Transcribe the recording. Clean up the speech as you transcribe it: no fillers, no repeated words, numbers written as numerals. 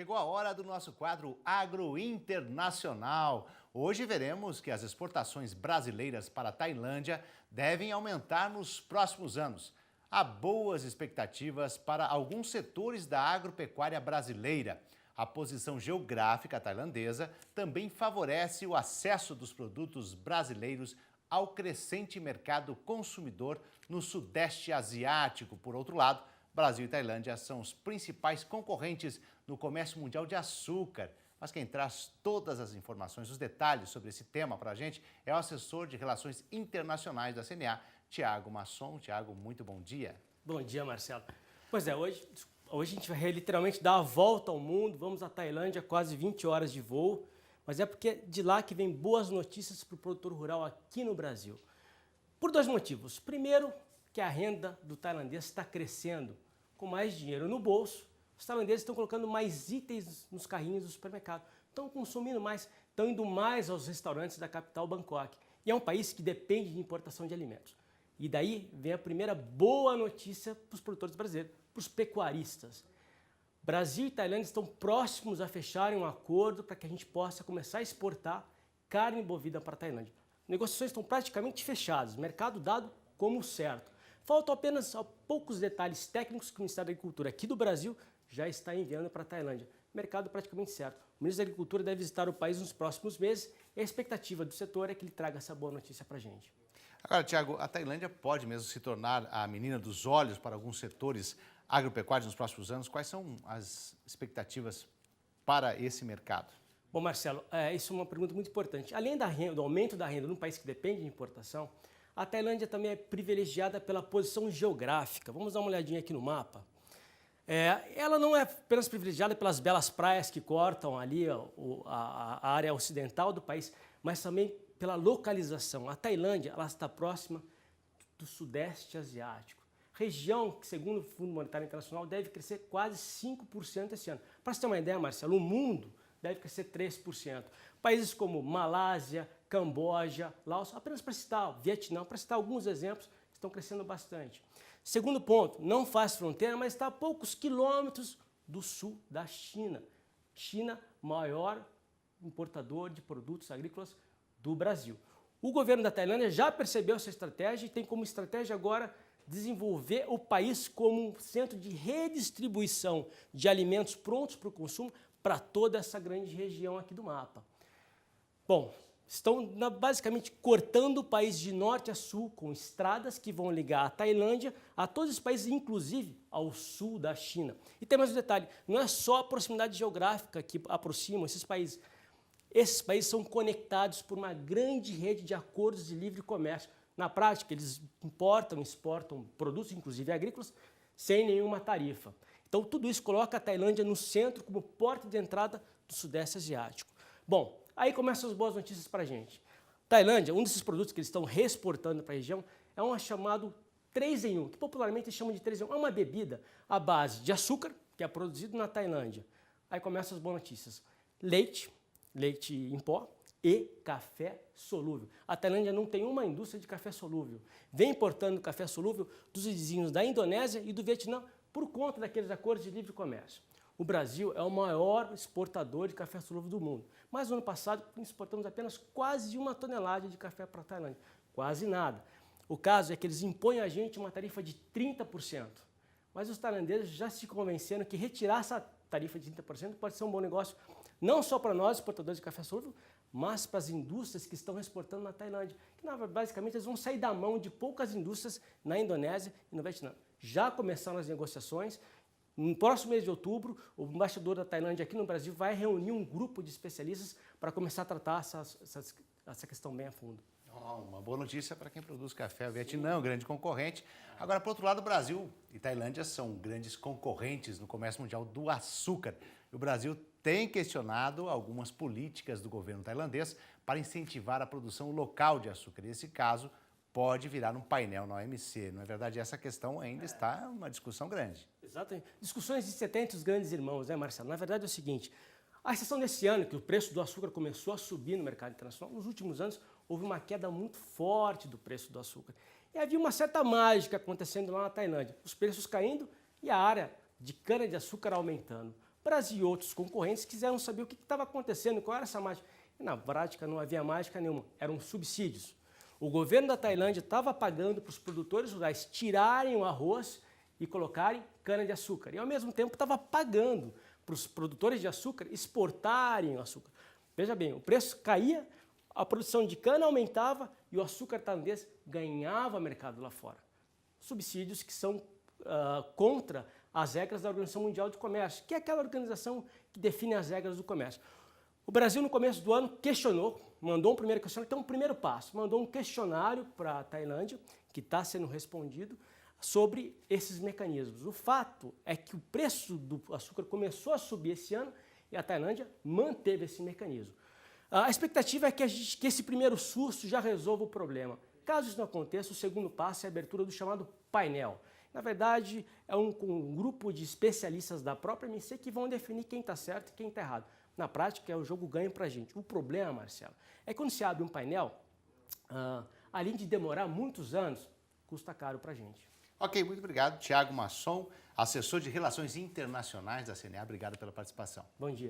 chegou a hora do nosso quadro Agro Internacional. Hoje veremos que as exportações brasileiras para a Tailândia devem aumentar nos próximos anos. Há boas expectativas para alguns setores da agropecuária brasileira. A posição geográfica tailandesa também favorece o acesso dos produtos brasileiros ao crescente mercado consumidor no Sudeste Asiático. Por outro lado, Brasil e Tailândia são os principais concorrentes no comércio mundial de açúcar. Mas quem traz todas as informações, os detalhes sobre esse tema para a gente é o assessor de Relações Internacionais da CNA, Tiago Masson. Tiago, muito bom dia. Bom dia, Marcelo. Pois é, hoje a gente vai literalmente dar a volta ao mundo. Vamos à Tailândia, quase 20 horas de voo. Mas é porque é de lá que vem boas notícias para o produtor rural aqui no Brasil. Por dois motivos. Primeiro, que a renda do tailandês está crescendo. Com mais dinheiro no bolso, os tailandeses estão colocando mais itens nos carrinhos do supermercado. Estão consumindo mais, estão indo mais aos restaurantes da capital Bangkok. E é um país que depende de importação de alimentos. E daí vem a primeira boa notícia para os produtores brasileiros, para os pecuaristas. Brasil e Tailândia estão próximos a fecharem um acordo para que a gente possa começar a exportar carne bovina para a Tailândia. Negociações estão praticamente fechadas, mercado dado como certo. Faltam apenas poucos detalhes técnicos que o Ministério da Agricultura aqui do Brasil já está enviando para a Tailândia. Mercado praticamente certo. O Ministro da Agricultura deve visitar o país nos próximos meses e a expectativa do setor é que ele traga essa boa notícia para a gente. Agora, Tiago, a Tailândia pode mesmo se tornar a menina dos olhos para alguns setores agropecuários nos próximos anos? Quais são as expectativas para esse mercado? Bom, Marcelo, isso é uma pergunta muito importante. Além do aumento da renda num país que depende de importação, a Tailândia também é privilegiada pela posição geográfica. Vamos dar uma olhadinha aqui no mapa. Ela não é apenas privilegiada pelas belas praias que cortam ali a área ocidental do país, mas também pela localização. A Tailândia ela está próxima do Sudeste Asiático, região que, segundo o Fundo Monetário Internacional, deve crescer quase 5% esse ano. Para você ter uma ideia, Marcelo, o mundo deve crescer 3%. Países como Malásia, Camboja, Laos, apenas para citar, Vietnã, para citar alguns exemplos, estão crescendo bastante. Segundo ponto, não faz fronteira, mas está a poucos quilômetros do sul da China. China, maior importador de produtos agrícolas do Brasil. O governo da Tailândia já percebeu essa estratégia e tem como estratégia agora desenvolver o país como um centro de redistribuição de alimentos prontos para o consumo para toda essa grande região aqui do mapa. Bom, estão basicamente cortando o país de norte a sul com estradas que vão ligar a Tailândia a todos os países, inclusive ao sul da China. E tem mais um detalhe, não é só a proximidade geográfica que aproxima esses países. Esses países são conectados por uma grande rede de acordos de livre comércio. Na prática, eles importam e exportam produtos, inclusive agrícolas, sem nenhuma tarifa. Então, tudo isso coloca a Tailândia no centro como porta de entrada do Sudeste Asiático. Bom, aí começam as boas notícias para a gente. Tailândia, um desses produtos que eles estão reexportando para a região é um chamado 3 em 1, que popularmente chamam de 3 em 1. É uma bebida à base de açúcar, que é produzido na Tailândia. Aí começam as boas notícias. Leite em pó e café solúvel. A Tailândia não tem uma indústria de café solúvel. Vem importando café solúvel dos vizinhos da Indonésia e do Vietnã por conta daqueles acordos de livre comércio. O Brasil é o maior exportador de café solúvel do mundo, mas no ano passado exportamos apenas quase 1 tonelada de café para a Tailândia, quase nada. O caso é que eles impõem a gente uma tarifa de 30%, mas os tailandeses já se convenceram que retirar essa tarifa de 30% pode ser um bom negócio, não só para nós exportadores de café solúvel, mas para as indústrias que estão exportando na Tailândia, que basicamente eles vão sair da mão de poucas indústrias na Indonésia e no Vietnã. Já começaram as negociações. No próximo mês de outubro, o embaixador da Tailândia aqui no Brasil vai reunir um grupo de especialistas para começar a tratar essa questão bem a fundo. Uma boa notícia para quem produz café. O Vietnã é um grande concorrente. Agora, por outro lado, o Brasil e Tailândia são grandes concorrentes no comércio mundial do açúcar. E o Brasil tem questionado algumas políticas do governo tailandês para incentivar a produção local de açúcar. E esse caso pode virar um painel na OMC. Não é verdade? Essa questão ainda está uma discussão grande. Exatamente. Discussões de 70 os grandes irmãos, né, Marcelo? Na verdade é o seguinte, a exceção desse ano, que o preço do açúcar começou a subir no mercado internacional, nos últimos anos houve uma queda muito forte do preço do açúcar. E havia uma certa mágica acontecendo lá na Tailândia, os preços caindo e a área de cana-de-açúcar aumentando. Brasil e outros concorrentes quiseram saber o que estava acontecendo, qual era essa mágica. E na prática não havia mágica nenhuma, eram subsídios. O governo da Tailândia estava pagando para os produtores rurais tirarem o arroz e colocarem cana-de-açúcar. E ao mesmo tempo estava pagando para os produtores de açúcar exportarem o açúcar. Veja bem, o preço caía, a produção de cana aumentava e o açúcar tailandês ganhava mercado lá fora. Subsídios que são contra as regras da Organização Mundial do Comércio, que é aquela organização que define as regras do comércio. O Brasil, no começo do ano, questionou, mandou um primeiro questionário, então um primeiro passo, mandou um questionário para a Tailândia, que está sendo respondido, sobre esses mecanismos. O fato é que o preço do açúcar começou a subir esse ano e a Tailândia manteve esse mecanismo. A expectativa é que esse primeiro susto já resolva o problema. Caso isso não aconteça, o segundo passo é a abertura do chamado painel. Na verdade, é um grupo de especialistas da própria MC que vão definir quem está certo e quem está errado. Na prática, é o jogo ganho para a gente. O problema, Marcelo, é que quando se abre um painel, além de demorar muitos anos, custa caro para a gente. Ok, muito obrigado. Thiago Masson, assessor de Relações Internacionais da CNA. Obrigado pela participação. Bom dia.